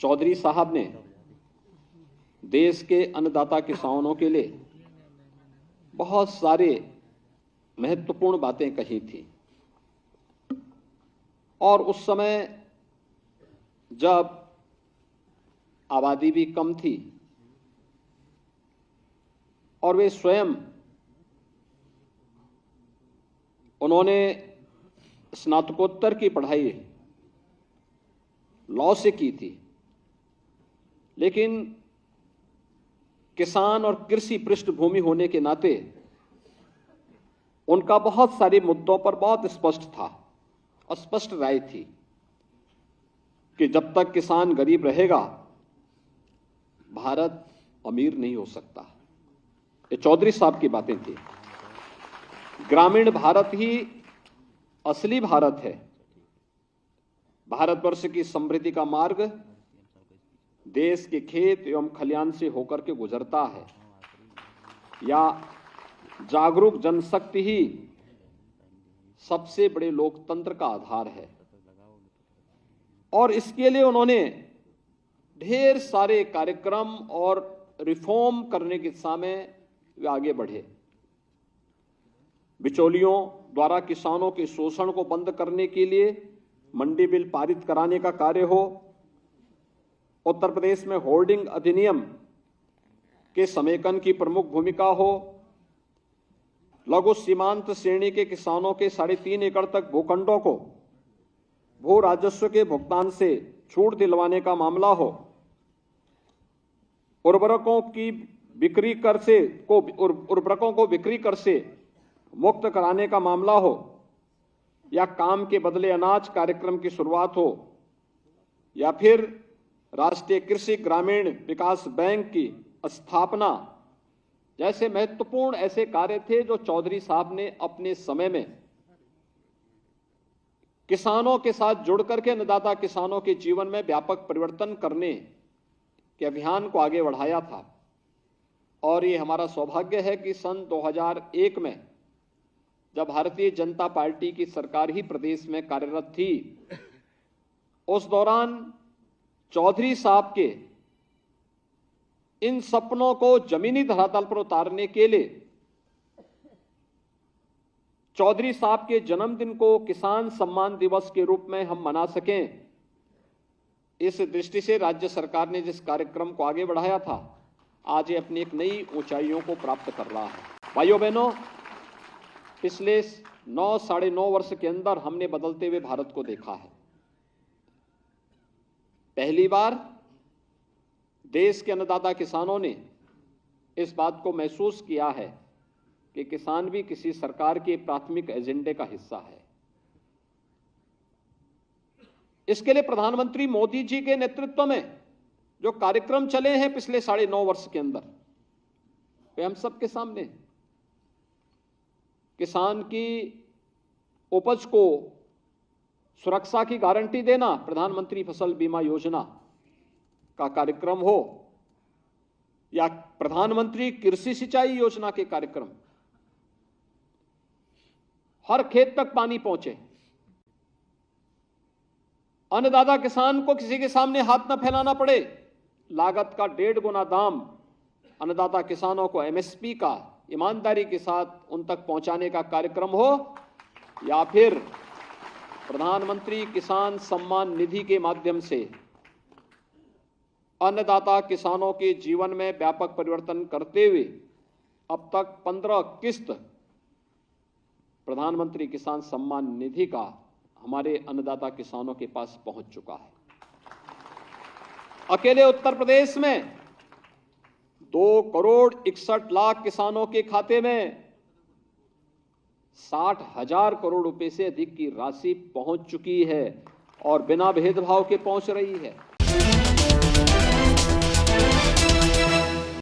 चौधरी साहब ने देश के अन्नदाता किसानों के लिए बहुत सारे महत्वपूर्ण बातें कही थी। और उस समय जब आबादी भी कम थी और वे स्वयं उन्होंने स्नातकोत्तर की पढ़ाई लॉ से की थी, लेकिन किसान और कृषि पृष्ठभूमि होने के नाते उनका बहुत सारे मुद्दों पर बहुत स्पष्ट था और स्पष्ट राय थी कि जब तक किसान गरीब रहेगा भारत अमीर नहीं हो सकता। ये चौधरी साहब की बातें थी। ग्रामीण भारत ही असली भारत है। भारतवर्ष की समृद्धि का मार्ग देश के खेत एवं खलिहान से होकर के गुजरता है, या जागरूक जनशक्ति ही सबसे बड़े लोकतंत्र का आधार है। और इसके लिए उन्होंने ढेर सारे कार्यक्रम और रिफॉर्म करने की दिशा में वे आगे बढ़े। बिचौलियों द्वारा किसानों के शोषण को बंद करने के लिए मंडी बिल पारित कराने का कार्य हो, उत्तर प्रदेश में होल्डिंग अधिनियम के समेकन की प्रमुख भूमिका हो, लघु सीमांत श्रेणी के किसानों के 3.5 एकड़ तक भूखंडों को भू राजस्व के भुगतान से छूट दिलवाने का मामला हो, उर्वरकों को बिक्री कर से मुक्त कराने का मामला हो, या काम के बदले अनाज कार्यक्रम की शुरुआत हो, या फिर राष्ट्रीय कृषि ग्रामीण विकास बैंक की स्थापना जैसे महत्वपूर्ण ऐसे कार्य थे जो चौधरी साहब ने अपने समय में किसानों के साथ जुड़ करके अन्नदाता किसानों के जीवन में व्यापक परिवर्तन करने के अभियान को आगे बढ़ाया था। और ये हमारा सौभाग्य है कि सन 2001 में जब भारतीय जनता पार्टी की सरकार ही प्रदेश में कार्यरत थी, उस दौरान चौधरी साहब के इन सपनों को जमीनी धरातल पर उतारने के लिए चौधरी साहब के जन्मदिन को किसान सम्मान दिवस के रूप में हम मना सकें, इस दृष्टि से राज्य सरकार ने जिस कार्यक्रम को आगे बढ़ाया था, आज ये अपनी एक नई ऊंचाइयों को प्राप्त कर रहा है। भाइयों बहनों, पिछले 9-9.5 वर्ष के अंदर हमने बदलते हुए भारत को देखा है। पहली बार देश के अन्नदाता किसानों ने इस बात को महसूस किया है कि किसान भी किसी सरकार के प्राथमिक एजेंडे का हिस्सा है। इसके लिए प्रधानमंत्री मोदी जी के नेतृत्व में जो कार्यक्रम चले हैं पिछले 9.5 वर्ष के अंदर, वे हम सबके सामने। किसान की उपज को सुरक्षा की गारंटी देना, प्रधानमंत्री फसल बीमा योजना का कार्यक्रम हो, या प्रधानमंत्री कृषि सिंचाई योजना के कार्यक्रम, हर खेत तक पानी पहुंचे, अन्नदाता किसान को किसी के सामने हाथ न फैलाना पड़े, लागत का 1.5 गुना दाम अन्नदाता किसानों को एमएसपी का ईमानदारी के साथ उन तक पहुंचाने का कार्यक्रम हो, या फिर प्रधानमंत्री किसान सम्मान निधि के माध्यम से अन्नदाता किसानों के जीवन में व्यापक परिवर्तन करते हुए अब तक 15 किस्त प्रधानमंत्री किसान सम्मान निधि का हमारे अन्नदाता किसानों के पास पहुंच चुका है। अकेले उत्तर प्रदेश में 2,61,00,000 किसानों के खाते में 60,000 करोड़ रुपए से अधिक की राशि पहुंच चुकी है और बिना भेदभाव के पहुंच रही है।